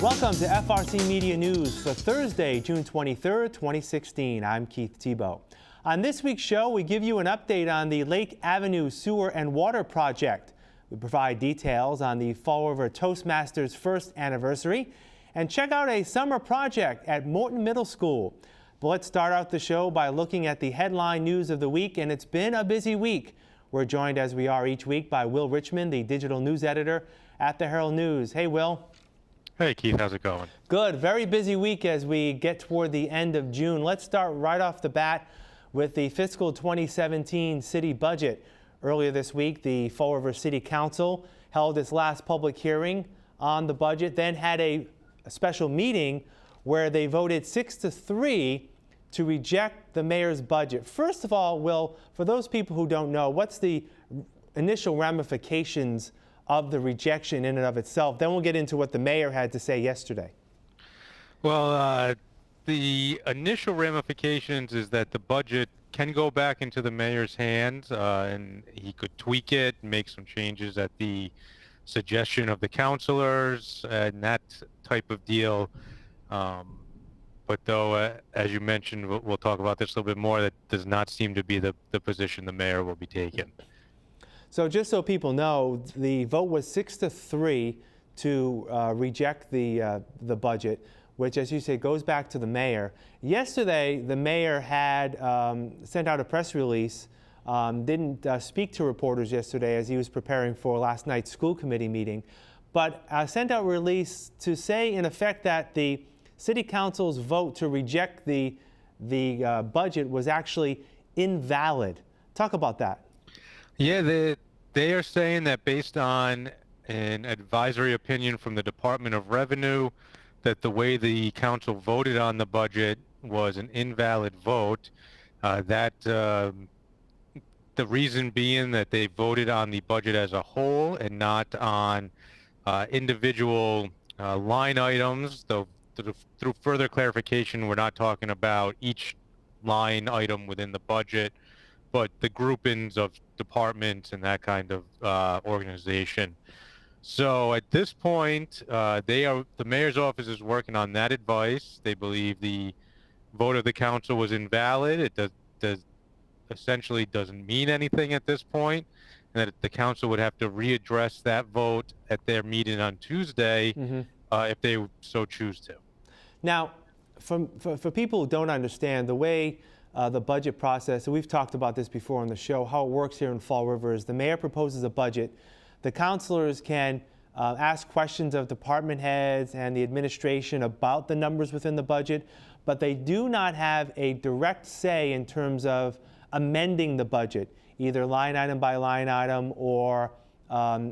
Welcome to FRC Media News for Thursday, June 23rd, 2016. I'm Keith Tebow. On this week's show, we give you an update on the Lake Avenue Sewer and Water Project. We provide details on the Fall River Toastmasters' first anniversary and check out a summer project at Morton Middle School. But let's start out the show by looking at the headline news of the week, and it's been a busy week. We're joined, as we are each week, by Will Richmond, the digital news editor at the Herald News. Hey, Will. Hey, Keith. How's it going? Good. Very busy week as we get toward the end of June. Let's start right off the bat with the fiscal 2017 city budget. Earlier this week, the Fall River City Council held its last public hearing on the budget, then had a special meeting where they voted 6-3 to reject the mayor's budget. First of all, Will, for those people who don't know, what's the initial ramifications of the rejection in and of itself? Then we'll get into what the mayor had to say yesterday. Well, the initial ramifications is that the budget can go back into the mayor's hands, and he could tweak it, make some changes at the suggestion of the councilors, and that type of deal. But though, as you mentioned, we'll talk about this a little bit more, that does not seem to be the position the mayor will be taking. So just so people know, the vote was 6-3 to reject the budget, which, as you say, goes back to the mayor. Yesterday, the mayor had sent out a press release, didn't speak to reporters yesterday as he was preparing for last night's school committee meeting, but sent out a release to say, in effect, that the City Council's vote to reject the budget was actually invalid. Talk about that. Yeah, they are saying that based on an advisory opinion from the Department of Revenue, that the way the council voted on the budget was an invalid vote. The reason being that they voted on the budget as a whole and not on individual line items. Though through further clarification, we're not talking about each line item within the budget, but the groupings of departments and that kind of organization. So at this point, the mayor's office is working on that advice. They believe the vote of the council was invalid. It essentially doesn't mean anything at this point, and that the council would have to readdress that vote at their meeting on Tuesday, if they so choose to. Now, for people who don't understand, the way the budget process, and we've talked about this before on the show, how it works here in Fall River is the mayor proposes a budget. The councilors can ask questions of department heads and the administration about the numbers within the budget, but they do not have a direct say in terms of amending the budget, either line item by line item, or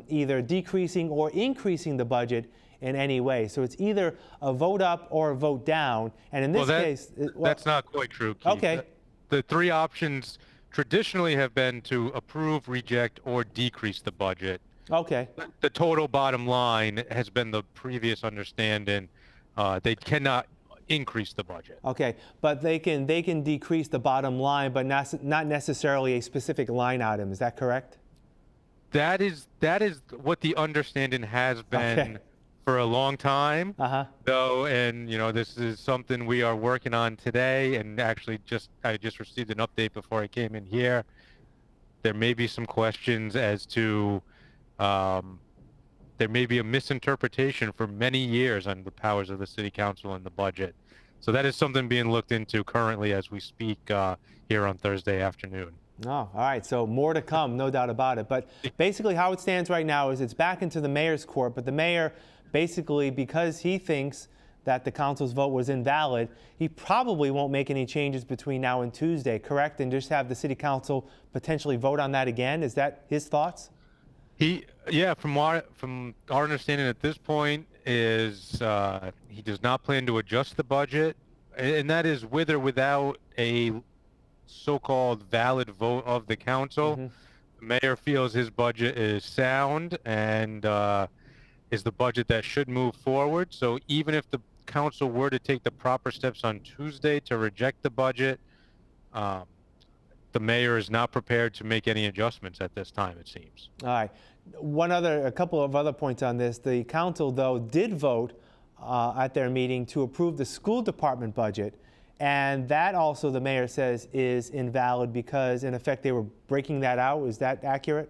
either decreasing or increasing the budget in any way. So it's either a vote up or a vote down. And in this case... that's not quite true, Keith. Okay. The three options traditionally have been to approve, reject, or decrease the budget. Okay. The total bottom line has been the previous understanding. They cannot increase the budget. Okay, but they can decrease the bottom line, but not necessarily a specific line item. Is that correct? That is what the understanding has been. Okay. For a long time, though, and this is something we are working on today. And actually, I just received an update before I came in here. There may be some questions as to there may be a misinterpretation for many years on the powers of the city council and the budget. So that is something being looked into currently as we speak here on Thursday afternoon. Oh, all right. So more to come, no doubt about it. But basically, how it stands right now is it's back into the mayor's court, but the mayor, basically, because he thinks that the council's vote was invalid, he probably won't make any changes between now and Tuesday, correct? And just have the city council potentially vote on that again? Is that his thoughts? From our understanding at this point is he does not plan to adjust the budget, and that is with or without a so-called valid vote of the council. The mayor feels his budget is sound and is the budget that should move forward. So even if the council were to take the proper steps on Tuesday to reject the budget, the mayor is not prepared to make any adjustments at this time, it seems. All right. A couple of other points on this. The council, though, did vote at their meeting to approve the school department budget. And that also, the mayor says, is invalid because, in effect, they were breaking that out. Is that accurate?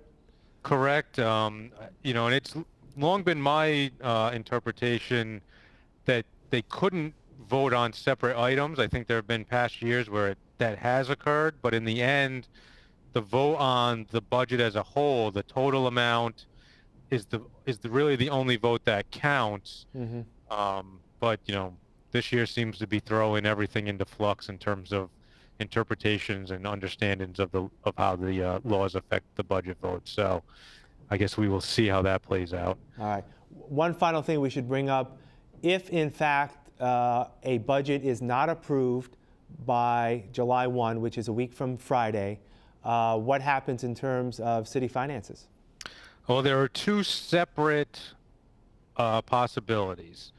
Correct. And it's long been my interpretation that they couldn't vote on separate items. I think there have been past years where that has occurred, but in the end, the vote on the budget as a whole, the total amount, is really the only vote that counts. Mm-hmm. But this year seems to be throwing everything into flux in terms of interpretations and understandings of how the laws affect the budget vote. So I guess we will see how that plays out. All right. One final thing we should bring up: if in fact a budget is not approved by July 1, which is a week from Friday, what happens in terms of city finances? Well, there are two separate possibilities.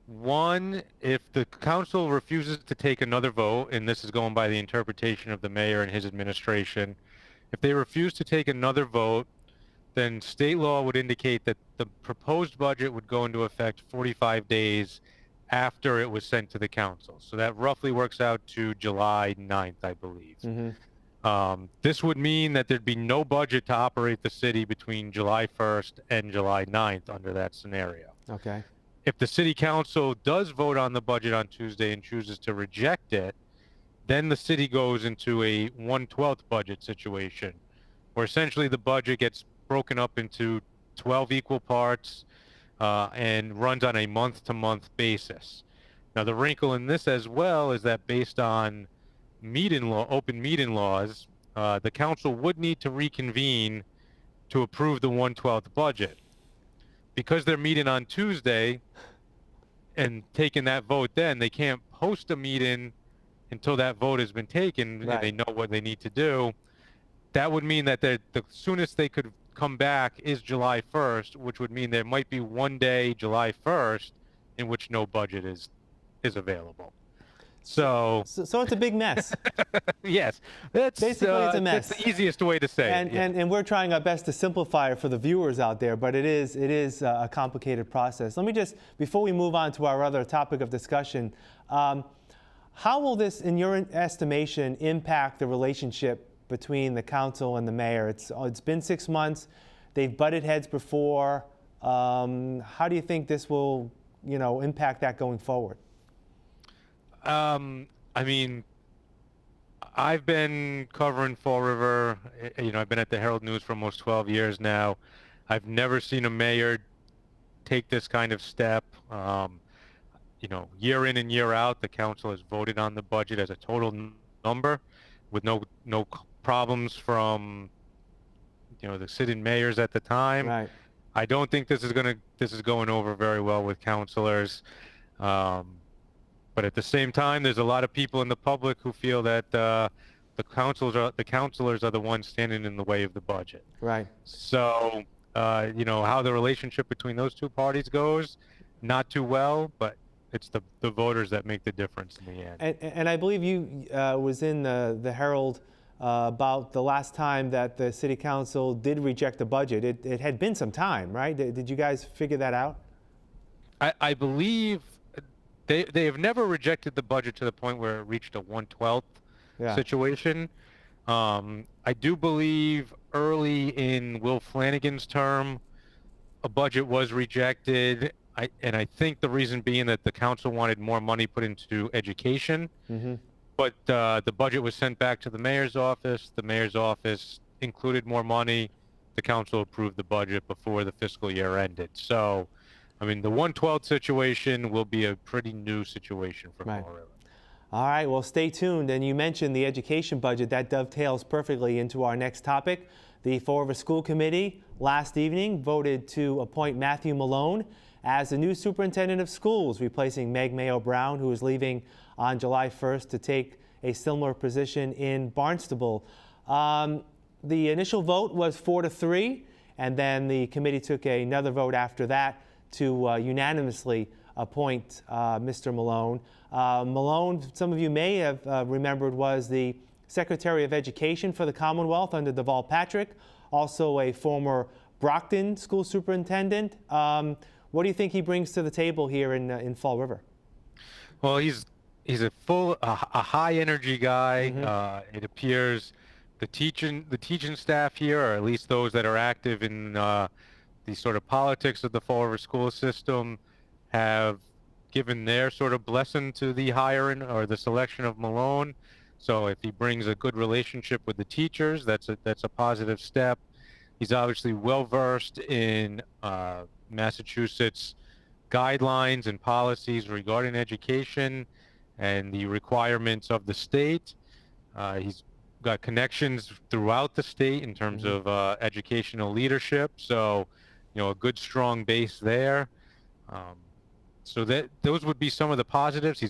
One, if the council refuses to take another vote, and this is going by the interpretation of the mayor and his administration, if they refuse to take another vote, then state law would indicate that the proposed budget would go into effect 45 days after it was sent to the council. So that roughly works out to July 9th, I believe. Mm-hmm. This would mean that there'd be no budget to operate the city between July 1st and July 9th under that scenario. Okay. If the city council does vote on the budget on Tuesday and chooses to reject it, then the city goes into a 1/12 budget situation, where essentially the budget gets broken up into 12 equal parts and runs on a month-to-month basis. Now, the wrinkle in this as well is that based on open meeting laws, the council would need to reconvene to approve the 1/12 budget. Because they're meeting on Tuesday and taking that vote then, they can't host a meeting until that vote has been taken. Right. And they know what they need to do. That would mean that the soonest they could come back is July 1st, which would mean there might be one day, July 1st, in which no budget is available. So it's a big mess. Yes, that's basically it's a mess. That's the easiest way to say it. And we're trying our best to simplify it for the viewers out there, but it is a complicated process. Let me just, before we move on to our other topic of discussion, how will this, in your estimation, impact the relationship between the council and the mayor? It's been 6 months. They've butted heads before. How do you think this will, impact that going forward? I mean, I've been covering Fall River. I've been at the Herald News for almost 12 years now. I've never seen a mayor take this kind of step. Year in and year out, the council has voted on the budget as a total number with no problems from, the sitting mayors at the time. Right. I don't think this is going over very well with councilors. But at the same time, there's a lot of people in the public who feel that the councilors are the ones standing in the way of the budget. Right. So, how the relationship between those two parties goes, not too well, but it's the voters that make the difference in the end. And I believe you was in the Herald about the last time that the city council did reject the budget. It had been some time, right? Did you guys figure that out? I believe they have never rejected the budget to the point where it reached a 1/12 situation. I do believe early in Will Flanagan's term, a budget was rejected. I think the reason being that the council wanted more money put into education. Mm-hmm. But the budget was sent back to the mayor's office. The mayor's office included more money. The council approved the budget before the fiscal year ended. So, I mean, the 1/12 situation will be a pretty new situation for Fall River. All right, well, stay tuned. And you mentioned the education budget. That dovetails perfectly into our next topic. The Fall River School Committee last evening voted to appoint Matthew Malone as the new superintendent of schools, replacing Meg Mayo Brown, who is leaving on July 1st to take a similar position in Barnstable. The initial vote was 4-3, and then the committee took another vote after that to unanimously appoint Mr. Malone. Malone, some of you may have remembered, was the Secretary of Education for the Commonwealth under Deval Patrick, also a former Brockton school superintendent. What do you think he brings to the table here in Fall River? Well, he's a high energy guy. It appears the teaching staff here, or at least those that are active in the sort of politics of the Fall River school system, have given their sort of blessing to the hiring or the selection of Malone. So if he brings a good relationship with the teachers, that's a positive step. He's obviously well versed in Massachusetts guidelines and policies regarding education and the requirements of the state. He's got connections throughout the state in terms of educational leadership. So, a good strong base there. So those would be some of the positives. He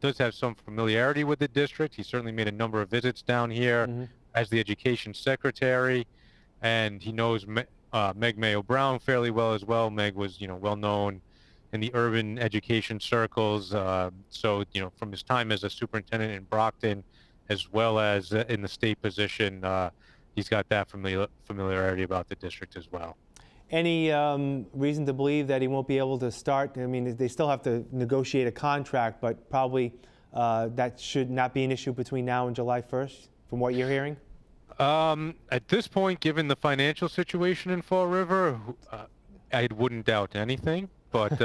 does have some familiarity with the district. He certainly made a number of visits down here as the education secretary, and he knows Meg Mayo Brown fairly well as well. Meg was, well known in the urban education circles. So, from his time as a superintendent in Brockton, as well as in the state position, he's got that familiarity about the district as well. Any reason to believe that he won't be able to start? I mean, they still have to negotiate a contract, but probably that should not be an issue between now and July 1st, from what you're hearing? At this point, given the financial situation in Fall River, I wouldn't doubt anything. But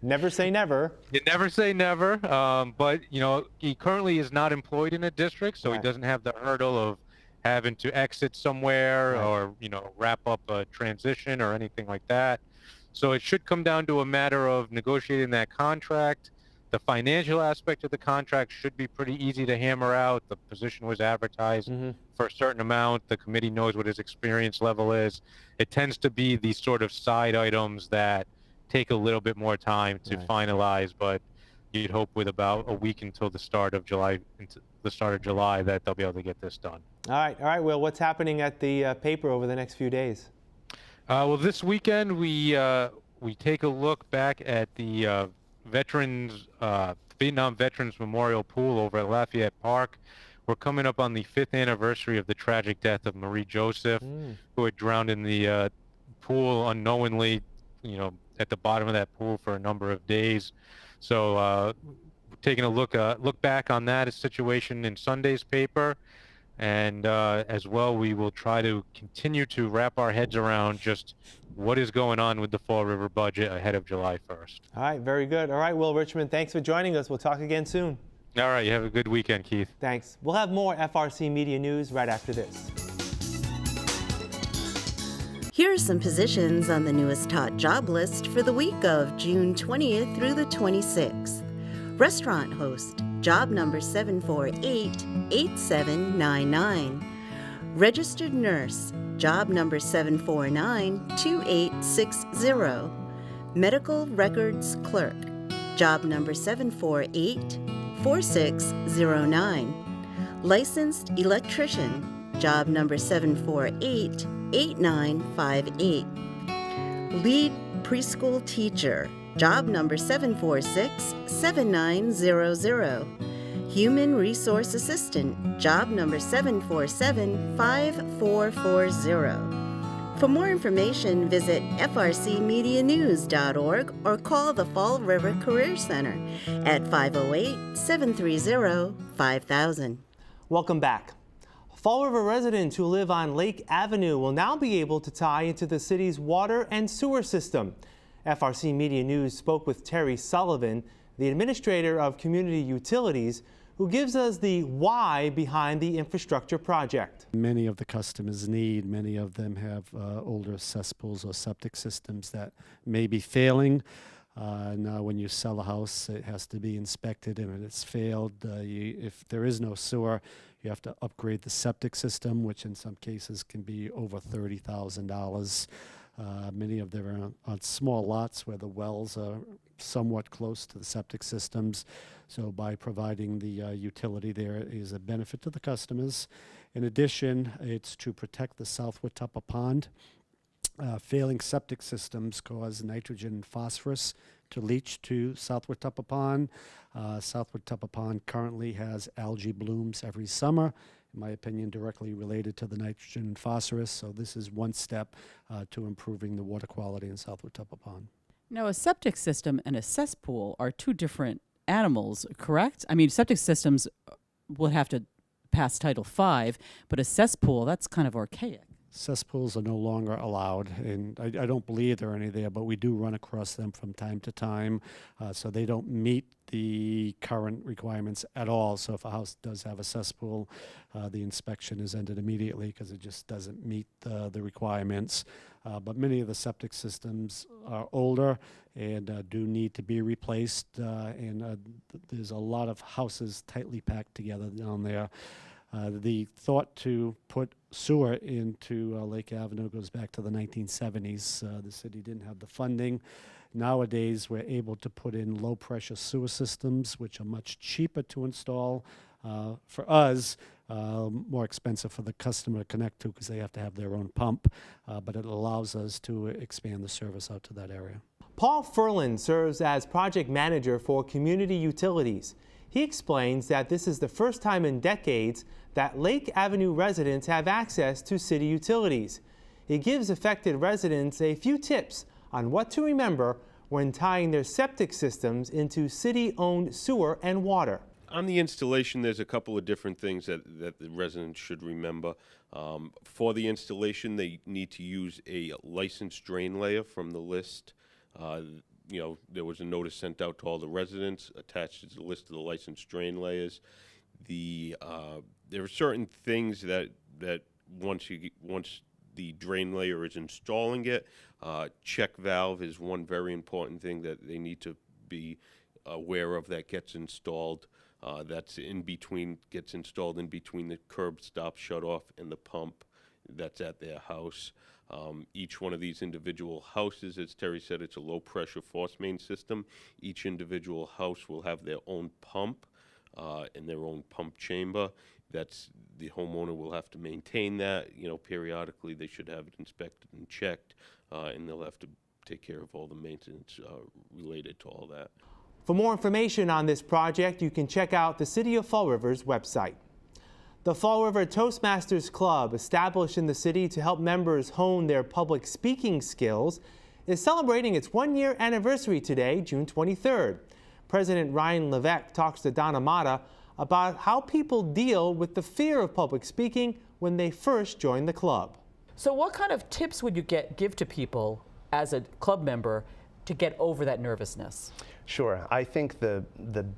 never say never. You never say never. But he currently is not employed in a district, so he doesn't have the hurdle of having to exit somewhere or wrap up a transition or anything like that. So it should come down to a matter of negotiating that contract. The financial aspect of the contract should be pretty easy to hammer out. The position was advertised for a certain amount. The committee knows what his experience level is. It tends to be these sort of side items that take a little bit more time to finalize, but you'd hope with about a week until the start of July, that they'll be able to get this done. All right. Well, what's happening at the paper over the next few days? Well, this weekend we take a look back at the Vietnam Veterans Memorial Pool over at Lafayette Park. We're coming up on the 5th anniversary of the tragic death of Marie Joseph, who had drowned in the pool unknowingly, at the bottom of that pool for a number of days. So taking a look back on that situation in Sunday's paper. And as well, we will try to continue to wrap our heads around just what is going on with the Fall River budget ahead of July 1st. All right, very good. All right, Will Richmond, thanks for joining us. We'll talk again soon. All right, you have a good weekend, Keith. Thanks. We'll have more FRC Media News right after this. Here are some positions on the newest hot job list for the week of June 20th through the 26th. Restaurant host, job number 748-8799. Registered nurse, job number 749-2860. Medical records clerk, job number 748-4609. Licensed electrician, job number 748-8958. Lead preschool teacher, job number 746-7900. Human resource assistant, job number 747-5440. For more information, visit frcmedianews.org or call the Fall River Career Center at 508-730-5000. Welcome back. Fall River residents who live on Lake Avenue will now be able to tie into the city's water and sewer system. FRC Media News spoke with Terry Sullivan, the administrator of Community Utilities, who gives us the why behind the infrastructure project. Many of the customers many of them have older cesspools or septic systems that may be failing. Now when you sell a house, it has to be inspected, and when it's failed, if there is no sewer, you have to upgrade the septic system, which in some cases can be over $30,000. Many of them are on small lots where the wells are somewhat close to the septic systems. So by providing the utility there is a benefit to the customers. In addition, it's to protect the South Watuppa Pond. Failing septic systems cause nitrogen and phosphorus to leach to South Watuppa Pond. South Watuppa Pond currently has algae blooms every summer. in my opinion, directly related to the nitrogen and phosphorus. So this is one step to improving the water quality in Southwood Tupper Pond. Now, a septic system and a cesspool are two different animals, correct? I mean, septic systems will have to pass Title V, but a cesspool, that's kind of archaic. Cesspools are no longer allowed, and I don't believe there are any there, but we do run across them from time to time. So they don't meet the current requirements at all. So if a house does have a cesspool, the inspection is ended immediately because it just doesn't meet the requirements. But many of the septic systems are older and do need to be replaced. There's a lot of houses tightly packed together down there. The thought to put sewer into Lake Avenue goes back to the 1970s. The city didn't have the funding. Nowadays, we're able to put in low-pressure sewer systems, which are much cheaper to install. For us, more expensive for the customer to connect to because they have to have their own pump, but it allows us to expand the service out to that area. Paul Ferland serves as project manager for community utilities. He explains that this is the first time in decades that Lake Avenue residents have access to city utilities. He gives affected residents a few tips on what to remember when tying their septic systems into city-owned sewer and water. On the installation, there's a couple of different things that the residents should remember. For the installation, they need to use a licensed drain layer from the list. You know, there was a notice sent out to all the residents attached to the list of the licensed drain layers. There are certain things that once the drain layer is installing it, check valve is one very important thing that they need to be aware of that gets installed. That's in between, gets installed in between the curb stop shut off and the pump that's at their house. Each one of these individual houses, as Terry said, it's a low pressure force main system. Each individual house will have their own pump and their own pump chamber. That's the homeowner will have to maintain that. You know, periodically they should have it inspected and checked, and they'll have to take care of all the maintenance related to all that. For more information on this project, you can check out the City of Fall River's website. The Fall River Toastmasters Club, established in the city to help members hone their public speaking skills, is celebrating its one-year anniversary today, June 23rd. President Ryan Levesque talks to Donna Mata about how people deal with the fear of public speaking when they first join the club. So what kind of tips would you give to people as a club member to get over that nervousness? Sure. I think the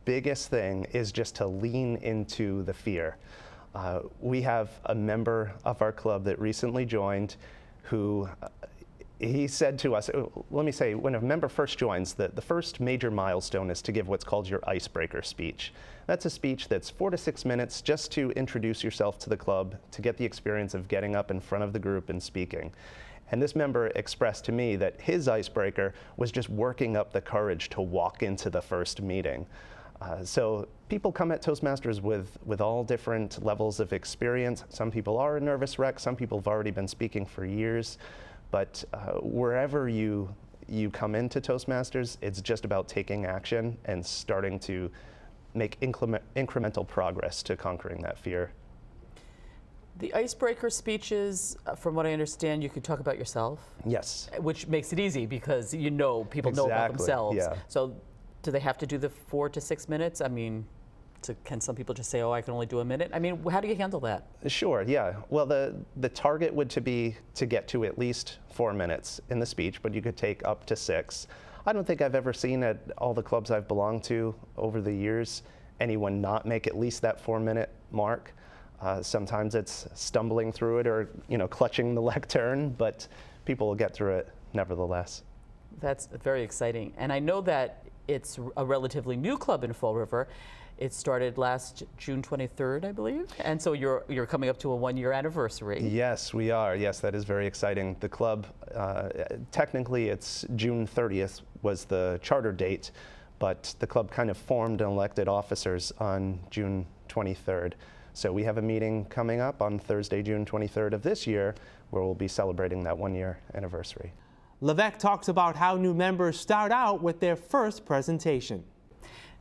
biggest thing is just to lean into the fear. We have a member of our club that recently joined who he said to us, let me say, when a member first joins, the first major milestone is to give what's called your icebreaker speech. That's a speech that's 4 to 6 minutes just to introduce yourself to the club, to get the experience of getting up in front of the group and speaking. And this member expressed to me that his icebreaker was just working up the courage to walk into the first meeting. So people come at Toastmasters with all different levels of experience. Some people are a nervous wreck, some people have already been speaking for years. But wherever you come into Toastmasters, it's just about taking action and starting to make incremental progress to conquering that fear. The icebreaker speeches, from what I understand, you can talk about yourself. Yes. Which makes it easy because you know people know about themselves. Yeah. So do they have to do the 4 to 6 minutes? I mean, can some people just say, oh, I can only do a minute? I mean, how do you handle that? Sure, yeah. Well, the target would be to get to at least 4 minutes in the speech, but you could take up to 6. I don't think I've ever seen at all the clubs I've belonged to over the years anyone not make at least that 4-minute mark. Sometimes it's stumbling through it or, clutching the lectern, but people will get through it nevertheless. That's very exciting. And I know that it's a relatively new club in Fall River. It started last June 23rd, I believe, and so you're coming up to a 1-year anniversary. Yes, we are. Yes, that is very exciting. The club, technically it's June 30th was the charter date, but the club kind of formed and elected officers on June 23rd. So we have a meeting coming up on Thursday, June 23rd of this year, where we'll be celebrating that 1-year anniversary. Levesque talks about how new members start out with their first presentation.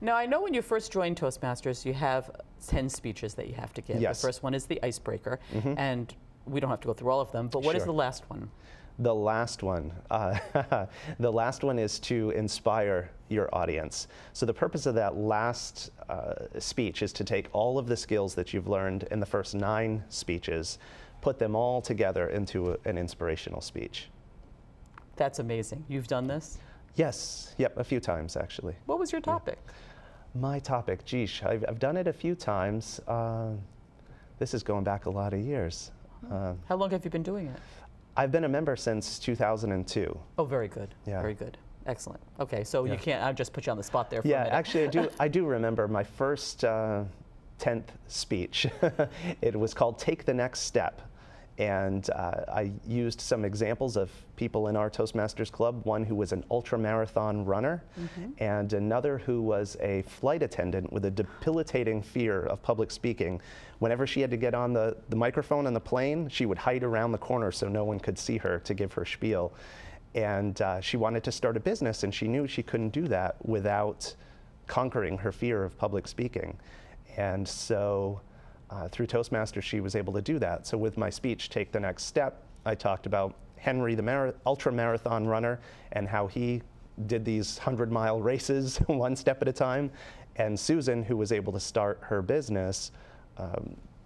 Now, I know when you first joined Toastmasters, you have 10 speeches that you have to give. Yes. The first one is the icebreaker, and we don't have to go through all of them, but what is Sure. the last one? The last one, the last one is to inspire your audience. So the purpose of that last speech is to take all of the skills that you've learned in the first 9 speeches, put them all together into an inspirational speech. That's amazing. You've done this? Yes, yep, a few times actually. What was your topic? My topic, geesh, I've done it a few times. This is going back a lot of years. How long have you been doing it? I've been a member since 2002. Oh, very good. Yeah. Very good. Excellent. Okay, so Yeah. you can't, I'll just put you on the spot there for a Yeah, minute. actually, I do remember my first 10th speech. It was called Take the Next Step. And I used some examples of people in our Toastmasters club, one who was an ultra-marathon runner, and another who was a flight attendant with a debilitating fear of public speaking. Whenever she had to get on the microphone on the plane, she would hide around the corner so no one could see her to give her spiel. And she wanted to start a business, and she knew she couldn't do that without conquering her fear of public speaking. And so through Toastmasters, she was able to do that. So with my speech, Take the Next Step, I talked about Henry, the ultra-marathon runner, and how he did these 100-mile races one step at a time, and Susan, who was able to start her business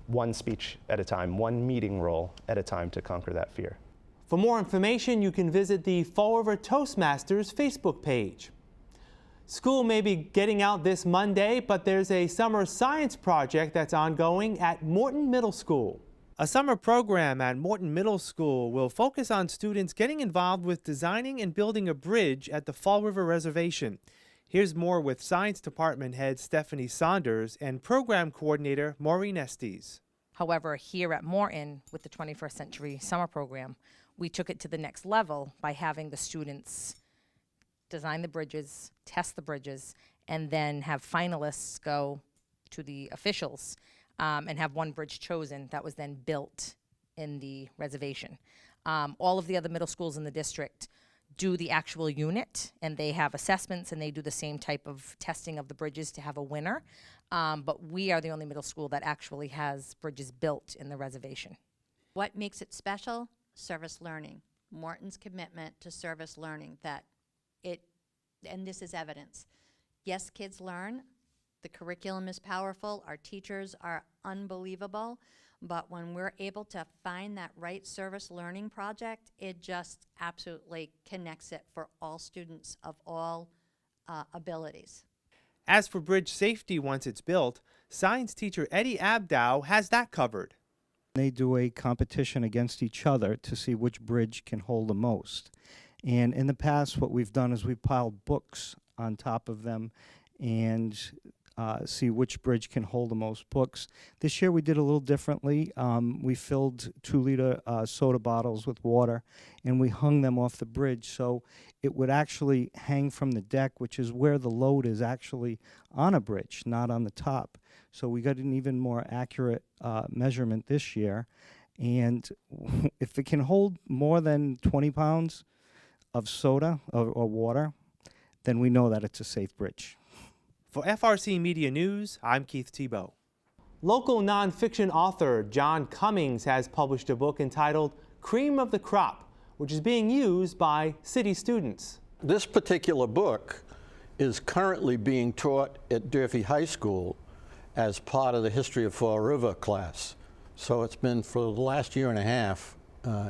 one speech at a time, one meeting role at a time to conquer that fear. For more information, you can visit the Fall River Toastmasters Facebook page. School may be getting out this Monday, but there's a summer science project that's ongoing at Morton Middle School. A summer program at Morton Middle School will focus on students getting involved with designing and building a bridge at the Fall River Reservation. Here's more with Science Department Head Stephanie Saunders and Program Coordinator Maureen Estes. However, here at Morton, with the 21st Century Summer Program, we took it to the next level by having the students design the bridges, test the bridges, and then have finalists go to the officials and have one bridge chosen that was then built in the reservation. All of the other middle schools in the district do the actual unit, and they have assessments, and they do the same type of testing of the bridges to have a winner. But we are the only middle school that actually has bridges built in the reservation. What makes it special? Service learning. Morton's commitment to service learning, and this is evidence. Yes, kids learn. The curriculum is powerful. Our teachers are unbelievable. But when we're able to find that right service learning project, it just absolutely connects it for all students of all abilities. As for bridge safety once it's built, science teacher Eddie Abdow has that covered. They do a competition against each other to see which bridge can hold the most. And in the past, what we've done is we've piled books on top of them and see which bridge can hold the most books. This year we did a little differently. We filled 2-liter soda bottles with water, and we hung them off the bridge so it would actually hang from the deck, which is where the load is actually on a bridge, not on the top. So we got an even more accurate measurement this year. And if it can hold more than 20 pounds of soda or water, then we know that it's a safe bridge. For FRC Media News, I'm Keith Tebow. Local nonfiction author John Cummings has published a book entitled Cream of the Crop, which is being used by city students. This particular book is currently being taught at Durfee High School as part of the History of Fall River class. So it's been for the last year and a half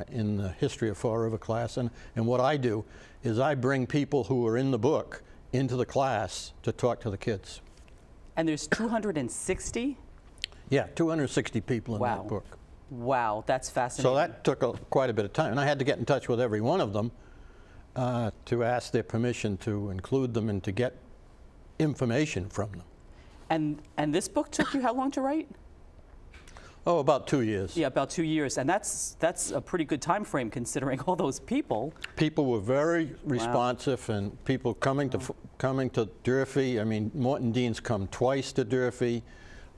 in the History of Fall River class. And what I do is I bring people who are in the book into the class to talk to the kids. And there's 260? Yeah, 260 people in Wow. that book. Wow, that's fascinating. So that took quite a bit of time. And I had to get in touch with every one of them to ask their permission to include them and to get information from them. And this book took you how long to write? Oh, about 2 years. Yeah, about 2 years, and that's a pretty good time frame considering all those people. People were very responsive, and people coming to Durfee. I mean, Morton Dean's come twice to Durfee.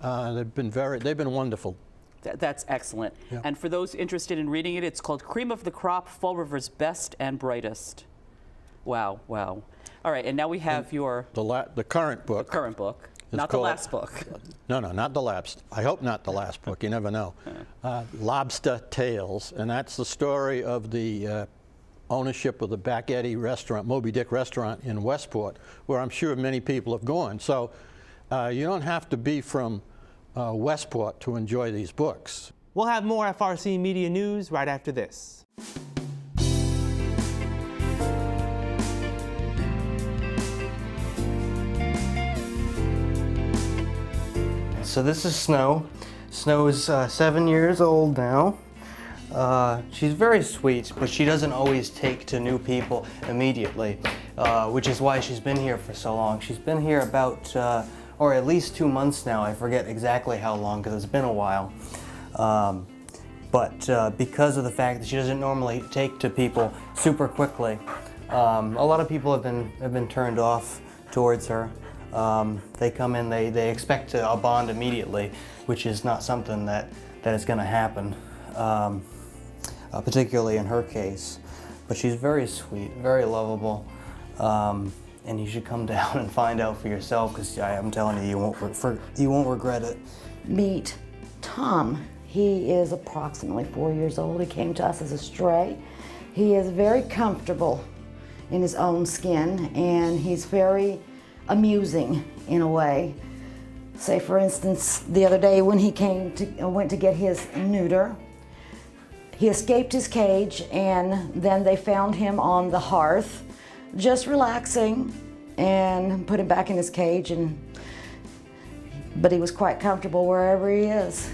They've been wonderful. That's excellent. Yeah. And for those interested in reading it, it's called Cream of the Crop: Fall River's Best and Brightest. Wow, wow. All right, and now we have your The current book. current book, It's not the called- last book. No, not the last. I hope not the last book. You never know. Lobster Tales, and that's the story of the ownership of the Back Eddy restaurant, Moby Dick restaurant in Westport, where I'm sure many people have gone. So you don't have to be from Westport to enjoy these books. We'll have more FRC Media News right after this. So this is Snow. Snow is 7 years old now. She's very sweet, but she doesn't always take to new people immediately, which is why she's been here for so long. She's been here about, or at least 2 months now. I forget exactly how long because it's been a while. But because of the fact that she doesn't normally take to people super quickly, a lot of people have been turned off towards her. They come in, they expect a bond immediately, which is not something that is going to happen, particularly in her case. But she's very sweet, very lovable, and you should come down and find out for yourself, because I'm telling you, you won't regret it. Meet Tom. He is approximately 4 years old. He came to us as a stray. He is very comfortable in his own skin, and he's very amusing in a way. Say, for instance, the other day when he went to get his neuter, he escaped his cage, and then they found him on the hearth, just relaxing, and put him back in his cage. But he was quite comfortable wherever he is.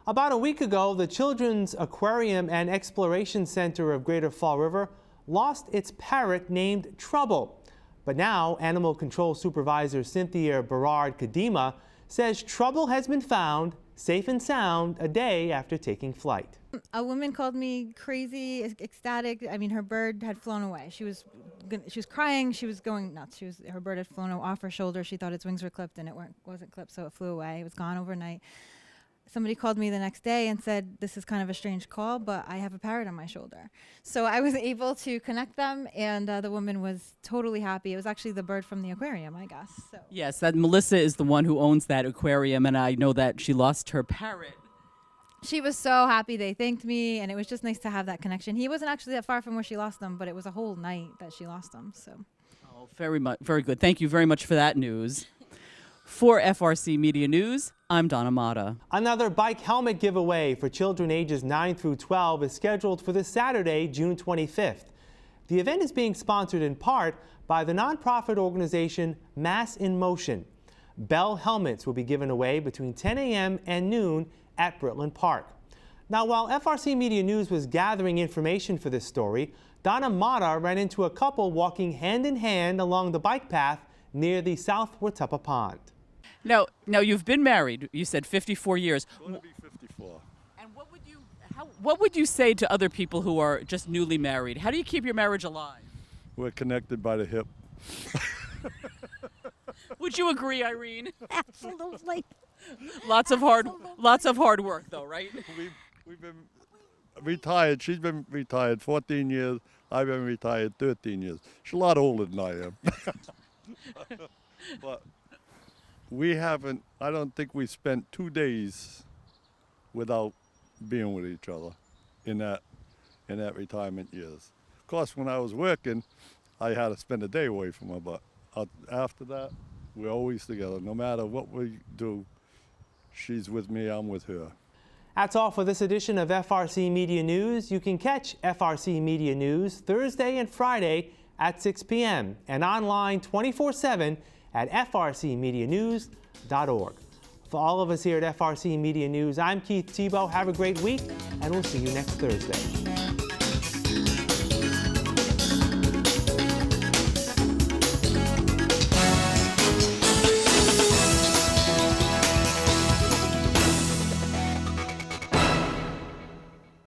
About a week ago, the Children's Aquarium and Exploration Center of Greater Fall River lost its parrot named Trouble. But now, Animal Control Supervisor Cynthia Berard-Kadima says Trouble has been found, safe and sound, a day after taking flight. A woman called me crazy, ecstatic. I mean, her bird had flown away. She was crying. She was going nuts. Her bird had flown off her shoulder. She thought its wings were clipped, and it wasn't clipped, so it flew away. It was gone overnight. Somebody called me the next day and said, this is kind of a strange call, but I have a parrot on my shoulder. So I was able to connect them, and the woman was totally happy. It was actually the bird from the aquarium, I guess. So. Yes, that Melissa is the one who owns that aquarium, and I know that she lost her parrot. She was so happy. They thanked me, and it was just nice to have that connection. He wasn't actually that far from where she lost them, but it was a whole night that she lost them. So. Oh, very good. Thank you very much for that news. For FRC Media News, I'm Donna Mata. Another bike helmet giveaway for children ages 9 through 12 is scheduled for this Saturday, June 25th. The event is being sponsored in part by the nonprofit organization Mass in Motion. Bell helmets will be given away between 10 a.m. and noon at Britland Park. Now, while FRC Media News was gathering information for this story, Donna Mata ran into a couple walking hand in hand along the bike path near the South Watuppa Pond. Now you've been married, you said 54 years. Going to be 54. And what would you say to other people who are just newly married? How do you keep your marriage alive? We're connected by the hip. Would you agree, Irene? Absolutely. Lots of hard work, though, right? We've been retired. She's been retired 14 years. I've been retired 13 years. She's a lot older than I am. But I don't think we spent 2 days without being with each other in that retirement years. Of course, when I was working, I had to spend a day away from her, but after that, we're always together. No matter what we do, she's with me, I'm with her. That's all for this edition of FRC Media News. You can catch FRC Media News Thursday and Friday at 6 p.m. and online 24/7 at frcmedianews.org. For all of us here at FRC Media News, I'm Keith Tebow. Have a great week, and we'll see you next Thursday.